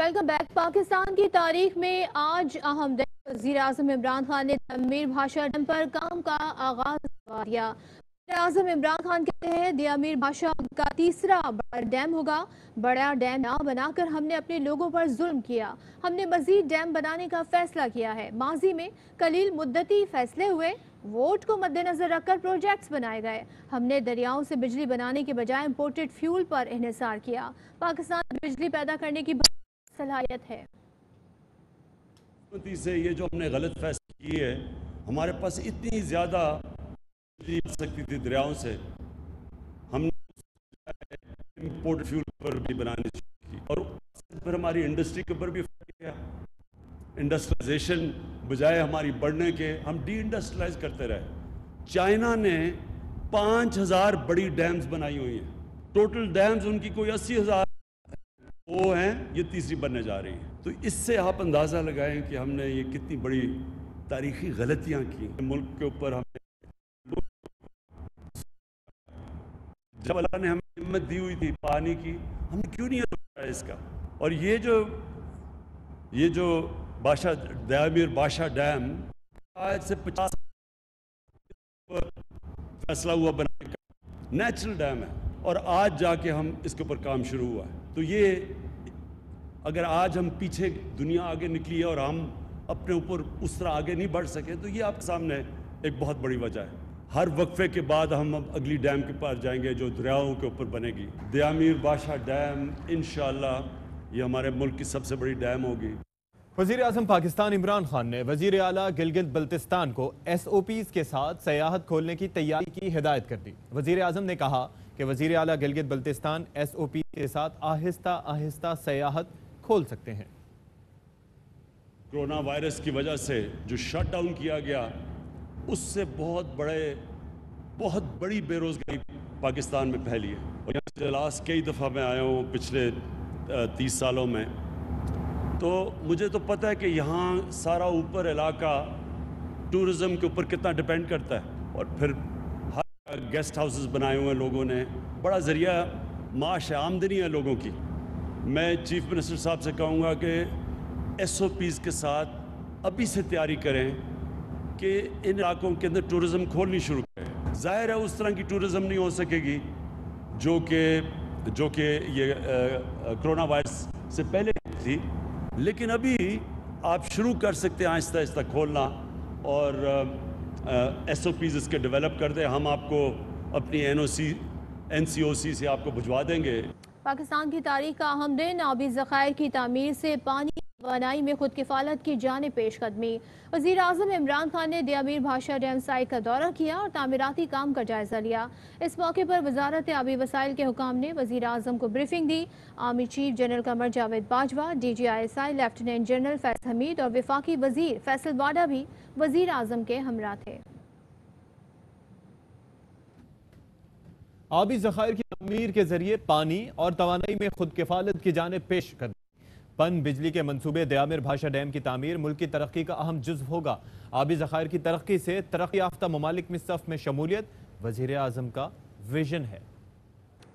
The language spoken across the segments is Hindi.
Welcome back. पाकिस्तान की तारीख में आज अहम दिन। वज़ीर-ए-आज़म इमरान खान ने तमीर भाषा डैम पर काम का आगाज करवा दिया। वज़ीर-ए-आज़म इमरान खान कहते हैं दियामीर भाषा का तीसरा बड़ा डैम होगा। बड़ा डैम ना बनाकर हमने अपने लोगों पर जुल्म किया। हमने मजीद डैम बनाने का फैसला किया है। माजी में कलील मुद्दती फैसले हुए, वोट को मद्देनजर रखकर प्रोजेक्ट्स बनाए गए। हमने दरियाओं से बिजली बनाने के बजाय इम्पोर्टेड फ्यूल पर इन्हिसार किया। पाकिस्तान में बिजली पैदा करने की सलाहियत है। से ये जो हमने गलत फैसले किए है, हमारे पास इतनी ज़्यादा बिजली आ सकती थी दरियाओं से, हमने इम्पोर्टेड फ्यूल पर भी बनाने की और फिर हमारी इंडस्ट्री के ऊपर भी फर्क किया। इंडस्ट्रियलाइजेशन बजाय हमारी बढ़ने के हम डी इंडस्ट्रियलाइज करते रहे। चाइना ने 5000 बड़ी डैम्स बनाई हुई हैं। टोटल डैम्स उनकी कोई 80,000 वो हैं, ये तीसरी बनने जा रही है। तो इससे आप अंदाज़ा लगाएं कि हमने ये कितनी बड़ी तारीखी गलतियां की मुल्क के ऊपर। हमने जब अल्लाह ने हमें हिम्मत दी हुई थी पानी की, हमने क्यों नहीं सोचा इसका। और ये जो दियामीर भाषा डैम आज से 50 फैसला हुआ बनाने का, नेचुरल डैम है और आज जाके हम इसके ऊपर काम शुरू हुआ है। तो ये अगर आज हम पीछे दुनिया आगे निकली है और हम अपने ऊपर उस तरह आगे नहीं बढ़ सके, तो ये आपके सामने एक बहुत बड़ी वजह है। हर वक्फे के बाद हम अब अगली डैम के पास जाएंगे जो दरियाओं के ऊपर बनेगी। दियामीर भाषा डैम इंशाअल्लाह ये हमारे मुल्क की सबसे बड़ी डैम होगी। वज़ीर-ए-आज़म पाकिस्तान इमरान खान ने वज़ीर आला गिलगित बल्तिस्तान को SOPs के साथ सयाहत खोलने की तैयारी की हिदायत कर दी। वज़ीर-ए-आज़म ने कहा कि वज़ीर आला गिलगित बल्तिस्तान SOP के साथ आहिस्ता आहिस्ता सयाहत खोल सकते हैं। कोरोना वायरस की वजह से जो शट डाउन किया गया, उससे बहुत बड़ी बेरोजगारी पाकिस्तान में फैली है। और यहाँ से लास्ट कई दफ़ा मैं आया हूँ पिछले 30 सालों में, तो मुझे तो पता है कि यहाँ सारा ऊपर इलाका टूरिज़म के ऊपर कितना डिपेंड करता है। और फिर हर गेस्ट हाउसेस बनाए हुए हैं लोगों ने, बड़ा ज़रिया माश है, आमदनी है लोगों की। मैं चीफ मिनिस्टर साहब से कहूँगा कि SOPs के साथ अभी से तैयारी करें कि इन इलाकों के अंदर टूरिज़म खोलनी शुरू करें। ज़ाहिर है उस तरह की टूरिज़म नहीं हो सकेगी जो कि ये कोरोना वायरस से पहले थी, लेकिन अभी आप शुरू कर सकते हैं आहिस्ता आहिस्ता खोलना और SOPs इसके डेवलप कर दें। हम आपको अपनी NCOC से आपको भिजवा देंगे। पाकिस्तान की तारीख का अहम दिन। आबी ज़खायर की तामीर से पानी तवानाई में खुद किफालत की जानिब पेशकदमी। वज़ीर-ए-आज़म इमरान खान ने दियामीर भाषा डैम साइट का दौरा किया और तामीराती काम का जायजा लिया। इस मौके पर वजारत आबी वसाइल के हुकाम ने वज़ीर-ए-आज़म को ब्रीफिंग दी। Army chief general Qamar Javed Bajwa, DGISI lieutenant general Faiz Hamid और वफाकी वजीर फैसल वाडा भी वज़ीर-ए-आज़म के हमरा थे। आबी ज़खायर की तमीर के जरिए पानी और तवानाई में खुद किफालत की जानिब पेश कर पन बिजली के मंसूबे दियामीर भाषा डैम की तामीर मुल्क की तरक्की का अहम जुज़्व होगा। आबी ज़खायर की तरक्की से तरक्की याफ्ता ममालिक में सफ़ में शमूलियत वज़ीर-ए-आज़म का विजन है।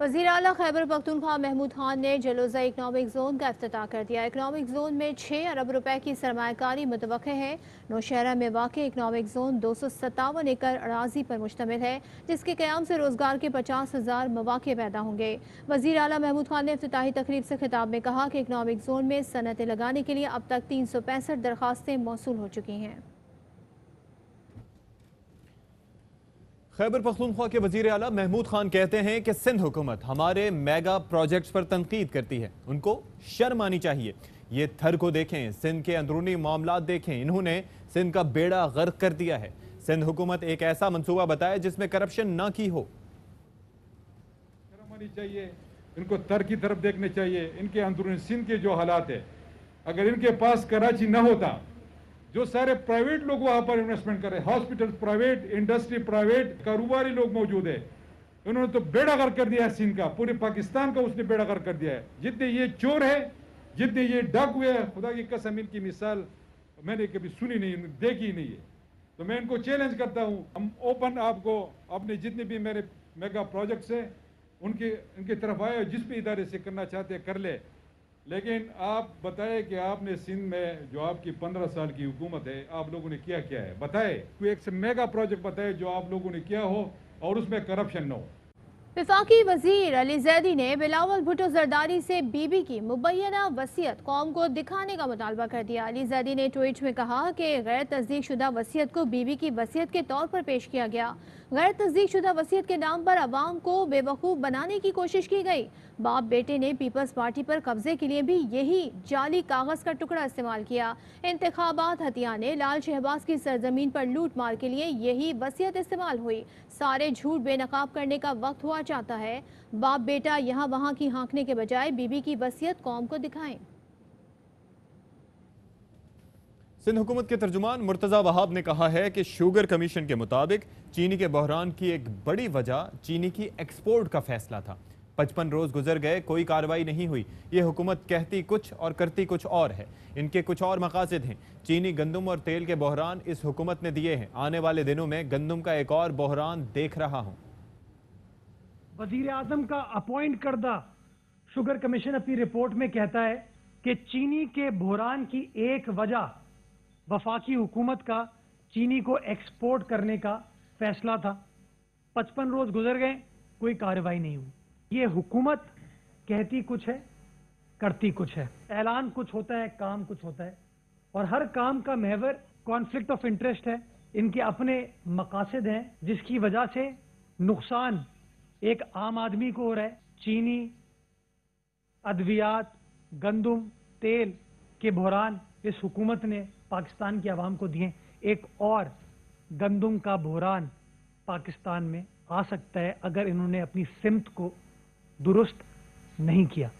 वज़ीर आला खैबर पख्तूनख्वा महमूद खान ने जलोज़ा इकनॉमिक जोन का इफ्तिताह कर दिया। इकनॉमिक जोन में 6 अरब रुपए की सरमायाकारी मुतवक्के है। नौशहरा में वाक़ इकनॉमिक जोन 257 एकड़ अराजी पर मुश्तमिल है, जिसके क़याम से रोज़गार के 50,000 मौक़े पैदा होंगे। वज़ीर आला महमूद खान ने इफ्तिताही तकरीब से खिताब में कहा कि इकनॉमिक जोन में सनतें लगाने के लिए अब तक 365 दरख्वास्तें मौसूल हो चुकी हैं। खैबर पख्तूनख्वा के वज़ीर आला महमूद खान कहते हैं कि सिंध हुकूमत हमारे मेगा प्रोजेक्ट्स पर तनकीद करती है, उनको शर्म आनी चाहिए। ये थर को देखें, सिंध के अंदरूनी मामलात देखें, इन्होंने सिंध का बेड़ा गर्क कर दिया है। सिंध हुकूमत एक ऐसा मंसूबा बताए जिसमें करप्शन ना की हो। शर्म आनी चाहिए, इनको थर की तरफ देखने चाहिए। इनके अंदरूनी सिंध के जो हालात है, अगर इनके पास कराची न होता, जो सारे प्राइवेट लोग वहां पर इन्वेस्टमेंट कर रहे हैं, हॉस्पिटल प्राइवेट, इंडस्ट्री प्राइवेट, कारोबारी लोग मौजूद है, उन्होंने तो बेड़ा गर्क कर दिया है सिंध का, पूरे पाकिस्तान का उसने बेड़ा गर्क कर दिया है। जितने ये चोर है, जितने ये डाकू है, खुदा की कसम इनकी मिसाल मैंने कभी सुनी नहीं, देखी नहीं है। तो मैं इनको चैलेंज करता हूं, हम ओपन आपको अपने जितने भी मेरे मेगा प्रोजेक्ट्स है उनके तरफ आए, जिस भी इदारे से करना चाहते हैं कर ले। लेकिन आप बताएं कि आपने सिंध में जो आपकी 15 साल की हुकूमत है, आप लोगों ने क्या किया है? बताए, कोई एक मेगा प्रोजेक्ट बताए जो आप लोगों ने किया हो और उसमें करप्शन न हो। वफाकी वजीर अली जैदी ने बिलावल भुट्टो जरदारी से बीबी की मुबैना वसीयत कौम को दिखाने का मुतालबा कर दिया। अली जैदी ने ट्वीट में कहा कि गैर तस्दीक शुदा वसीयत को बीबी की वसीयत के तौर पर पेश किया गया। गैर तस्दीक शुदा वसीयत के नाम पर अवाम को बेवकूफ़ बनाने की कोशिश की गई। बाप बेटे ने पीपल्स पार्टी पर कब्जे के लिए भी यही जाली कागज का टुकड़ा इस्तेमाल किया। इंतखाबात हथियाने लाल शहबाज की सरजमीन पर लूट मार के लिए यही वसीयत इस्तेमाल हुई। सारे झूठ बेनकाब करने का वक्त हुआ चाहता है। बाप बेटा यहाँ वहाँ की हाँकने के बजाय बीबी की वसीयत कौम को दिखाएं। सिंध हुकूमत के तर्जुमान मुर्तज़ा वहाब ने कहा है कि शुगर कमीशन के मुताबिक चीनी के बहरान की एक बड़ी वजह चीनी की एक्सपोर्ट का फैसला था। 55 रोज गुजर गए, कोई कार्रवाई नहीं हुई। ये हुकूमत कहती कुछ और करती कुछ और है। इनके कुछ और मकासद हैं। चीनी, गंदम और तेल के बहरान इस हुकूमत ने दिए हैं। आने वाले दिनों में गंदम का एक और बहरान देख रहा हूँ। वजीर आजम का अपॉइंट करदा शुगर कमीशन अपनी रिपोर्ट में कहता है कि चीनी के बहरान की एक वजह वफाकी हुकूमत का चीनी को एक्सपोर्ट करने का फैसला था। 55 रोज गुजर गए, कोई कार्रवाई नहीं हुई। ये हुकूमत कहती कुछ है, करती कुछ है। ऐलान कुछ होता है, काम कुछ होता है, और हर काम का महवर कॉन्फ्लिक्ट ऑफ इंटरेस्ट है। इनके अपने मकासद हैं जिसकी वजह से नुकसान एक आम आदमी को हो रहा है। चीनी, अद्वियात, गंदम, तेल के बहरान इस हुकूमत ने पाकिस्तान की आवाम को दिए। एक और गंदम का बहरान पाकिस्तान में आ सकता है अगर इन्होंने अपनी सिमत को दुरुस्त नहीं किया।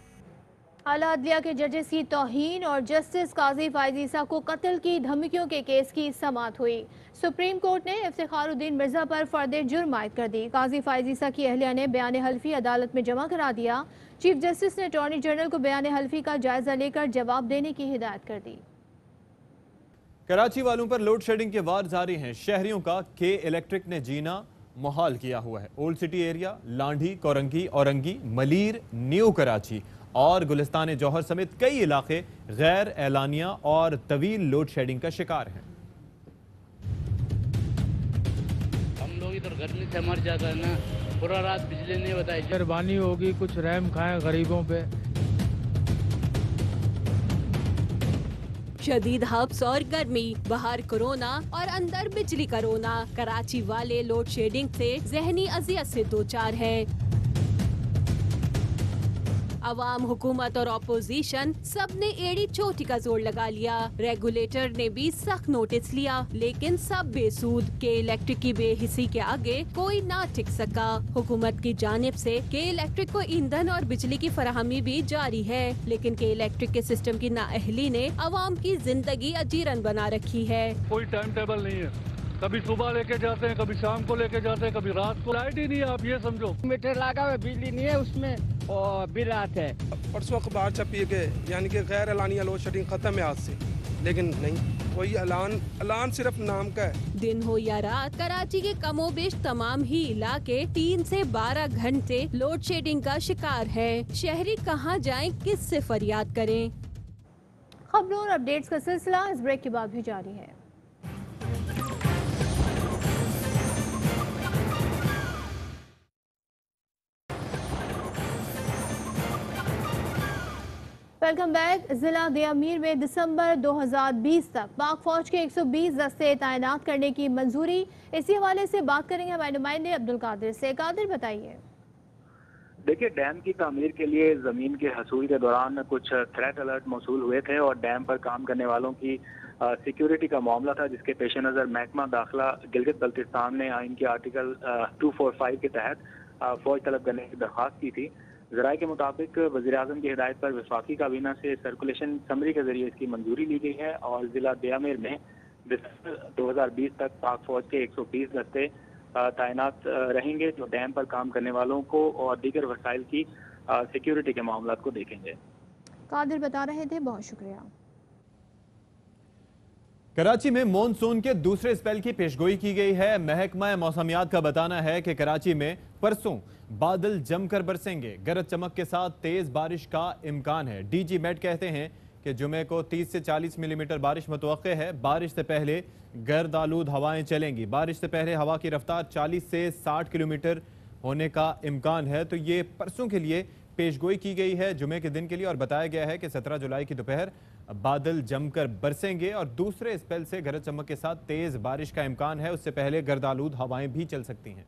आला अदलिया के जजेस की तौहीन और जस्टिस काजी फायज ईसा को कत्ल की धमकियों के केस की समाअत हुई। सुप्रीम कोर्ट ने इफ्तिखारुद्दीन मिर्जा पर फर्द जुर्म आयद कर दी। काजी फायज ईसा की अहलिया ने बयान हल्फी अदालत में जमा करा दिया। चीफ जस्टिस ने अटॉर्नी जनरल को बयान हल्फी का जायजा लेकर जवाब देने की हिदायत कर दी। कराची वालों पर लोड शेडिंग के वार जारी हैं। शहरियों का के इलेक्ट्रिक ने जीना मुहाल किया हुआ है। Old city area, Landhi, Korangi, Orangi, Malir, new Karachi और गुलिस्तान जौहर समेत कई इलाके गैर एलानिया और तवील लोड शेडिंग का शिकार हैं। हम लोग इधर गर्मी से मर जाता है ना, पूरा रात बिजली नहीं बताई। मेहरबानी होगी, कुछ रहम खाएं गरीबों पे। शदीद हब्स और गर्मी, बाहर कोरोना और अंदर बिजली का रोना। कराची वाले लोड शेडिंग से जहनी अजियत से दो चार है। अवाम, हुकूमत और ऑपोजिशन सब ने एड़ी चोटी का जोर लगा लिया। रेगुलेटर ने भी सख्त नोटिस लिया, लेकिन सब बेसूद। के इलेक्ट्रिक की बेहिसी के आगे कोई ना टिक सका। हुकूमत की जानिब से के इलेक्ट्रिक को ईंधन और बिजली की फराहमी भी जारी है, लेकिन के इलेक्ट्रिक के सिस्टम की नाअहली ने अवाम की जिंदगी अजीरन बना रखी है। कोई टाइम टेबल नहीं है, कभी सुबह लेके जाते हैं, कभी शाम को लेके जाते हैं, कभी रात को। लाइट ही नहीं है, आप ये समझो। मीटर लगा हुआ, बिजली नहीं है उसमें और बिल आते हैं। परसों अखबार छपी के यानी कि गैर एलानिया लोड शेडिंग खत्म है आज से, लेकिन नहीं, कोई ऐलान सिर्फ नाम का है। दिन हो या रात, कराची के कमोबेश तमाम ही इलाके 3 से 12 घंटे लोड शेडिंग का शिकार है। शहरी कहाँ जाएं, किस से फरियाद करें। खबरों और अपडेट्स का सिलसिला इस ब्रेक के बाद भी जारी है। Welcome back. जिला दियामीर में दिसंबर 2020 तक पाक फौज के 120 दस्ते तैनात करने की मंजूरी। इसी हवाले से बात करेंगे हमारे नुमाइंदे अब्दुल कादिर से। कादिर, बताइए। देखिए, डैम की तामीर के लिए जमीन के हसूल के दौरान कुछ थ्रेट अलर्ट मौसूल हुए थे और डैम पर काम करने वालों की सिक्योरिटी का मामला था, जिसके पेश नज़र महकमा दाखिला गिलगित बल्तिस्तान ने आइन के आर्टिकल 245 के तहत फौज तलब करने की दरख्वास्त की थी। ज़राए के मुताबिक वज़ीर आज़म की हिदायत पर वफाकी काबीना से सर्कुलेशन समरी के जरिए इसकी मंजूरी ली गई है और ज़िला दियामीर में दिसंबर 2020 तक पाक फौज के 120 दस्ते तैनात रहेंगे, जो डैम पर काम करने वालों को और दीगर वसाइल की सिक्योरिटी के मामला को देखेंगे। कादिर बता रहे थे, बहुत शुक्रिया। कराची में मॉनसून के दूसरे स्पेल की पेशगोई की गई है। महकमा मौसमियात का बताना है कि कराची में परसों बादल जमकर बरसेंगे, गरज चमक के साथ तेज बारिश का इम्कान है। डीजी मेट कहते हैं कि जुमे को 30 से 40 मिलीमीटर बारिश मुतवक्के है। बारिश से पहले गर्द आलूद हवाएं चलेंगी। बारिश से पहले हवा की रफ्तार 40 से 60 किलोमीटर होने का इम्कान है। तो ये परसों के लिए पेशगोई की गई है, जुमे के दिन के लिए, और बताया गया है कि 17 जुलाई की दोपहर बादल जमकर बरसेंगे और दूसरे स्पेल से गरज चमक के साथ तेज बारिश का इम्कान है। उससे पहले गर्द आलूद हवाएं भी चल सकती हैं।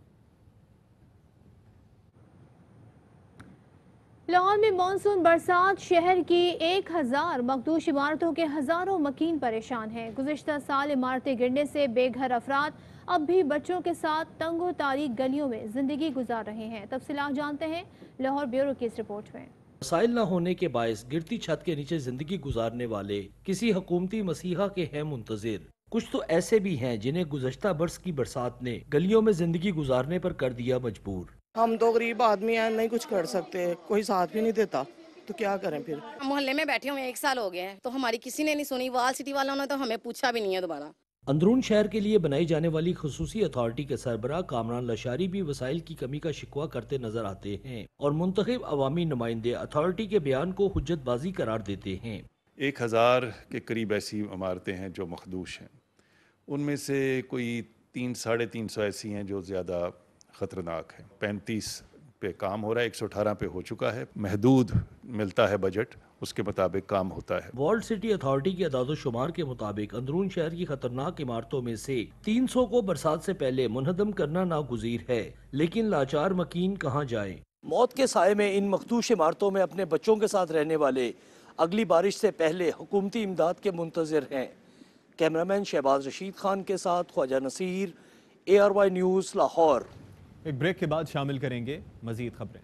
लाहौर में मानसून बरसात शहर की 1000 मखदूश इमारतों के हजारों मकीन परेशान हैं। गुज़िश्ता साल इमारतें गिरने से बेघर अफराद अब भी बच्चों के साथ तंगो तारीक गलियों में जिंदगी गुजार रहे हैं। तफसीलात जानते हैं लाहौर ब्यूरो की इस रिपोर्ट में। वसाइल न होने के बायस गिरती छत के नीचे जिंदगी गुजारने वाले किसी हुकूमती मसीहा के हैं मुंतजिर। कुछ तो ऐसे भी हैं जिन्हें गुज़श्ता बरस की बरसात ने गलियों में जिंदगी गुजारने पर कर दिया मजबूर। हम तो गरीब आदमी हैं, नहीं कुछ कर सकते, कोई साथ भी नहीं देता, तो क्या करें फिर। मोहल्ले में बैठे हुए 1 साल हो गए हैं, तो हमारी किसी ने नहीं सुनी। वाल सिटी वालों ने तो हमें पूछा भी नहीं है दोबारा। अंदरून शहर के लिए बनाई जाने वाली खुसूसी अथॉरिटी के सरबराह कामरान लशारी भी वसाइल की कमी का शिकवा करते नजर आते हैं और मुंतखब अवामी नुमाइंदे अथॉरिटी के बयान को हुज्जतबाजी करार देते हैं। 1000 के करीब ऐसी इमारतें हैं जो मखदूश हैं, उनमें से कोई 300-350 ऐसी हैं जो ज़्यादा ख़तरनाक है। 35 पे काम हो रहा है, 118 पे हो चुका है। महदूद मिलता है बजट, उसके मुताबिक काम होता है। वर्ल्ड सिटी अथॉरिटी के अदाद-ओ-शुमार के मुताबिक अंदरून शहर की खतरनाक इमारतों में से 300 को बरसात से पहले मुनहदम करना नागुज़ीर है, लेकिन लाचार मकीन कहाँ जाएं? मौत के साए में इन मखदूश इमारतों में अपने बच्चों के साथ रहने वाले अगली बारिश से पहले हुकूमती इमदाद के मुंतज़िर हैं। कैमरामैन शहबाज रशीद खान के साथ ख्वाजा नसीर, ARY न्यूज़ लाहौर। एक ब्रेक के बाद शामिल करेंगे मजीद खबरें।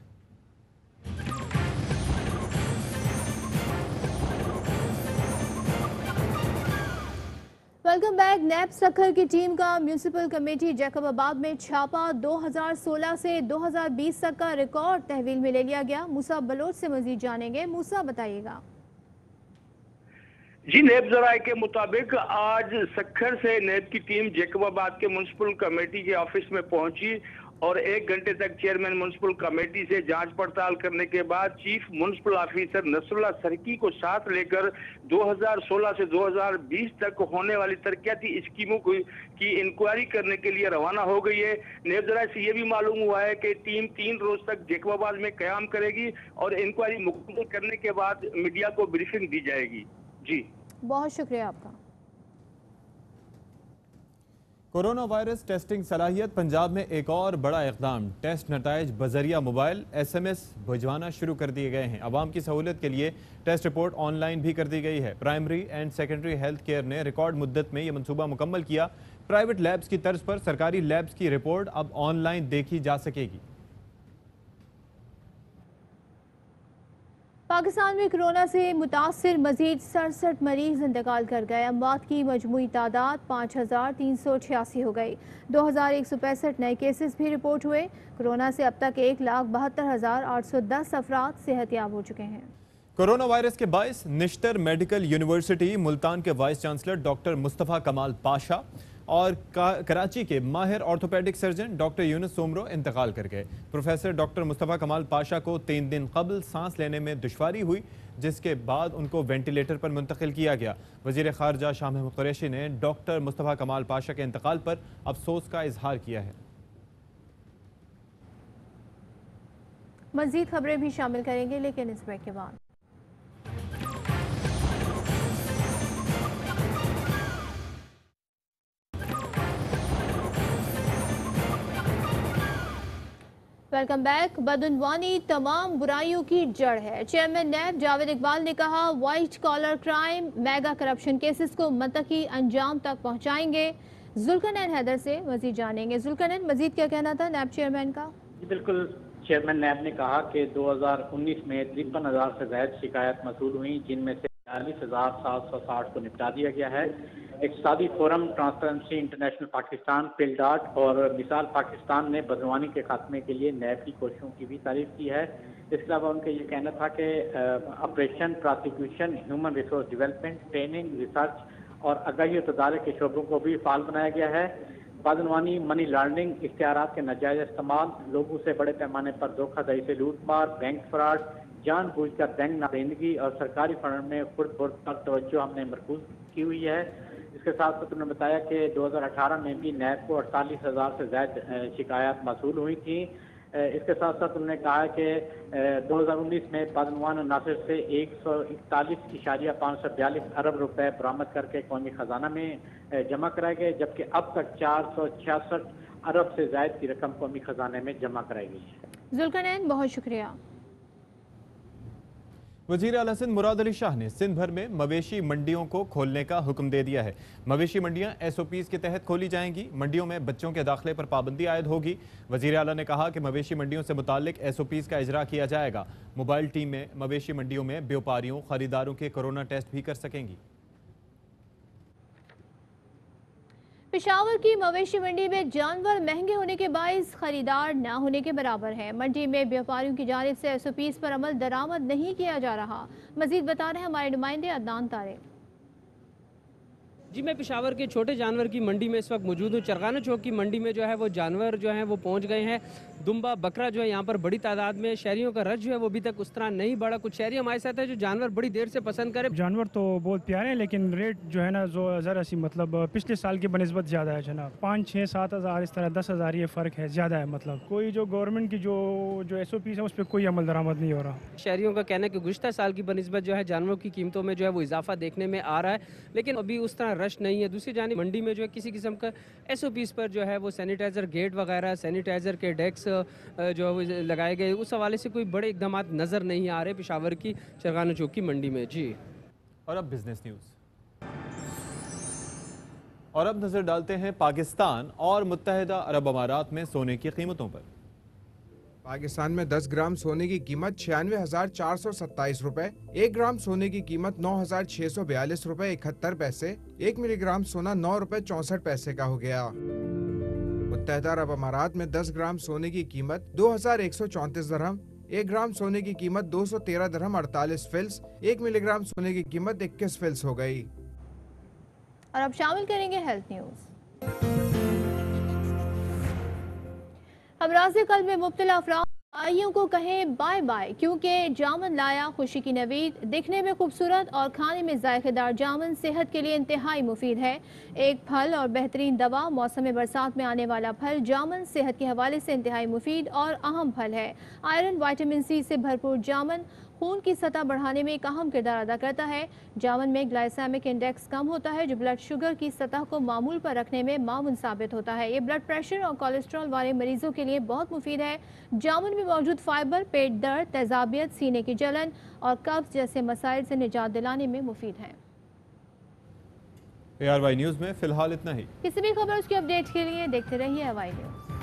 Welcome back. नैब सखर की टीम का म्यूनिसिपल कमेटी जैकबाबाद में छापा 2016 से 2020 तक का रिकॉर्ड तहवील में ले लिया गया। मूसा बलोच से मजीद जानेंगे। मूसा, बताइएगा। जी, नेब जराये के मुताबिक आज सखर से नेब की टीम जैकबाबाद के म्युनिसिपल कमेटी के ऑफिस में पहुंची और 1 घंटे तक चेयरमैन म्युनिसिपल कमेटी से जांच पड़ताल करने के बाद चीफ म्युनिसिपल ऑफिसर नसरुल्लाह सरकी को साथ लेकर 2016 से 2020 तक होने वाली तरक्याती स्कीमों की इंक्वायरी करने के लिए रवाना हो गई है। नेब जराये से ये भी मालूम हुआ है कि टीम 3 रोज तक जैकबाबाद में क़याम करेगी और इंक्वायरी मुकम्मल करने के बाद मीडिया को ब्रीफिंग दी जाएगी। जी, बहुत शुक्रिया आपका। कोरोना वायरस टेस्टिंग सलाहियत। पंजाब में एक और बड़ा इक़दाम, टेस्ट नताइज बजरिया मोबाइल SMS भिजवाना शुरू कर दिए गए हैं। आवाम की सहूलत के लिए टेस्ट रिपोर्ट ऑनलाइन भी कर दी गई है। Primary and secondary health care ने रिकॉर्ड मुद्दत में यह मनसूबा मुकम्मल किया। प्राइवेट लैब्स की तर्ज पर सरकारी लैब्स की रिपोर्ट अब ऑनलाइन देखी जा सकेगी। पाकिस्तान में कोरोना से मुतासिर मजीद 67 मरीज इंतकाल कर गए। अमवात की मजमूई तादाद 5386 हो गई। 2165 नए केसेस भी रिपोर्ट हुए। कोरोना से अब तक 1,72,810 अफराद सेहतयाब हो चुके हैं। कोरोना वायरस के बायस निश्तर मेडिकल यूनिवर्सिटी मुल्तान के वाइस चांसलर डॉक्टर मुस्तफ़ा कमाल पाशा और कराची के माहिर orthopaedic surgeon doctor Yunus Soomro इंतकाल कर गए। प्रोफेसर डॉक्टर मुस्तफ़ा कमाल पाशा को 3 दिन कबल सांस लेने में दुश्वारी हुई, जिसके बाद उनको वेंटिलेटर पर मुंतकिल किया गया। वज़ीर ख़ारजा शाह महमूद कुरैशी ने डॉक्टर मुस्तफ़ा कमाल पाशा के इंतकाल पर अफसोस का इजहार किया है। मज़ीद खबरें भी शामिल करेंगे, लेकिन इस ब्रेक के बाद। Welcome back. बदउनवानी तमाम बुराइयों की जड़ है। चेयरमैन नैब जावेद इकबाल ने कहा, white collar crime, mega corruption cases को मंतकी अंजाम तक पहुंचाएंगे। जुल्करनैन हैदर से मजीद जानेंगे। जुल्करनैन, मजीद क्या कहना था नैब चेयरमैन का? बिल्कुल, चेयरमैन नैब ने कहा कि 2019 में 53,000 से ज्यादा शिकायत मसूल हुई, जिनमें से 40,760 को निपटा दिया गया है। इक़्तिसादी फोरम, ट्रांसपेरेंसी इंटरनेशनल पाकिस्तान, पिलडाट और मिसाल पाकिस्तान ने बदनवानी के खात्मे के लिए नैब की कोशिशों की भी तारीफ की है। इसके अलावा उनका ये कहना था कि operation, prosecution, human resource development, training, research और आगाही और तदारक के शोबों को भी फाल बनाया गया है। बादनवानी, मनी लॉन्ड्रिंग, इख्तियारात के नाजायज इस्तेमाल, लोगों से बड़े पैमाने पर धोखाधड़ी से लूटमार, बैंक फ्रॉड, जानबूझकर बैंक नादेंदगी और सरकारी फंड में खुर्द-बुर्द पर तवज्जो हमने मरकूज की हुई है। इसके साथ साथ उन्होंने बताया कि 2018 में भी नैब को 48,000 से ज़्यादा शिकायत मौसूल हुई थी। इसके साथ साथ उन्होंने कहा कि 2019 में बादनवान नासिर से 141.542 अरब रुपए बरामद करके कौमी खजाना में जमा कराए गए, जबकि अब तक 466 अरब से ज़ायद की रकम कौमी खजाने में जमा कराई गई है। जुल्करनैन, बहुत शुक्रिया। वज़ीर आला सिंध मुराद अली शाह ने सिंध भर में मवेशी मंडियों को खोलने का हुक्म दे दिया है। मवेशी मंडियां SOPs के तहत खोली जाएंगी। मंडियों में बच्चों के दाखिले पर पाबंदी आयद होगी। वज़ीर आला ने कहा कि मवेशी मंडियों से मुताल्लिक SOPs का इजरा किया जाएगा। मोबाइल टीम में मवेशी मंडियों में व्यापारियों, खरीदारों के कोरोना टेस्ट भी कर सकेंगी। पेशावर की मवेशी मंडी में जानवर महंगे होने के बायस खरीदार न होने के बराबर है। मंडी में व्यापारियों की जानिब से SOPs पर अमल दरामद नहीं किया जा रहा। मजीद बता रहे हैं हमारे नुमाइंदे अदनान तारे। जी, मैं पेशावर के छोटे जानवर की मंडी में इस वक्त मौजूद हूँ। चरगाना चौक की मंडी में जो है वो जानवर जो है वो पहुँच गए हैं। दुम्बा, बकरा जो है यहाँ पर बड़ी तादाद में। शहरियों का रश जो है वो अभी तक उस तरह नहीं बढ़ा। कुछ शहरी हमारे साथ है जो जानवर बड़ी देर से पसंद करें। जानवर तो बहुत प्यारे हैं, लेकिन रेट जो है ना जो ज़रा सी मतलब पिछले साल की बनस्बत ज़्यादा है जनाब। 5, 6, 7 हज़ार इस तरह 10,000 ये फ़र्क है, ज़्यादा है। मतलब कोई जो गवर्नमेंट की जो SOPs है उस पर कोई अमल दरामद नहीं हो रहा। शहरियों का कहना है कि गुज़श्ता साल की बनस्बत जो है जानवरों की कीमतों में जो है वो इजाफा देखने में आ रहा है, लेकिन अभी उस तरह रश नहीं है। दूसरी जानिब मंडी में जो है किसी किस्म का SOPs पर जो है वो सैनिटाइज़र गेट वगैरह, सैनिटाइज़र के डेस्क जो है वो लगाए गए, उस हवाले से कोई बड़े इकदाम नज़र नहीं आ रहे पेशावर की चरगाना चौक की मंडी में। जी, और अब बिजनेस न्यूज़। और अब नजर डालते हैं पाकिस्तान और मुत्तहिदा अरब अमारात में सोने की कीमतों पर। पाकिस्तान में 10 ग्राम सोने की कीमत 96,427 रुपए, 1 ग्राम सोने की कीमत 9,642 रुपए 71 पैसे, 1 मिलीग्राम सोना 9 रुपए 64 पैसे का हो गया। मुत्तहिदा अरब अमारात में 10 ग्राम सोने की कीमत 2,134 दरहम, 1 ग्राम सोने की कीमत 213 दरहम 48 फिल्स, 1 मिलीग्राम सोने की कीमत 21 फिल्स हो गई। और अब शामिल करेंगे हेल्थ न्यूज। अमराज़ कल्ब में मुब्तला अफराद आइयों को कहें बाय बाय, क्योंकि जामन लाया खुशी की नवीद। दिखने में खूबसूरत और खाने में जायकेदार जामन सेहत के लिए इंतहाई मुफीद है। एक फल और बेहतरीन दवा। मौसम बरसात में आने वाला फल जामन सेहत के हवाले से इंतहाई मुफीद और अहम फल है। आयरन, विटामिन C से भरपूर जामन खून की सतह बढ़ाने में एक अहम किरदार अदा करता है। जामन में ग्लाइसेमिक इंडेक्स कम होता है, जो ब्लड शुगर की सतह को मामूल पर रखने में मामून साबित होता है। ये ब्लड प्रेशर और कोलेस्ट्रॉल वाले मरीजों के लिए बहुत मुफीद है। जामुन में मौजूद फाइबर पेट दर्द, तेजाबियत, सीने की जलन और कब्ज जैसे मसाइल से निजात दिलाने में मुफीद है। ARY न्यूज़ में फिलहाल इतना ही। किसी भी खबर उसकी अपडेट के लिए देखते रहिए ARY न्यूज़।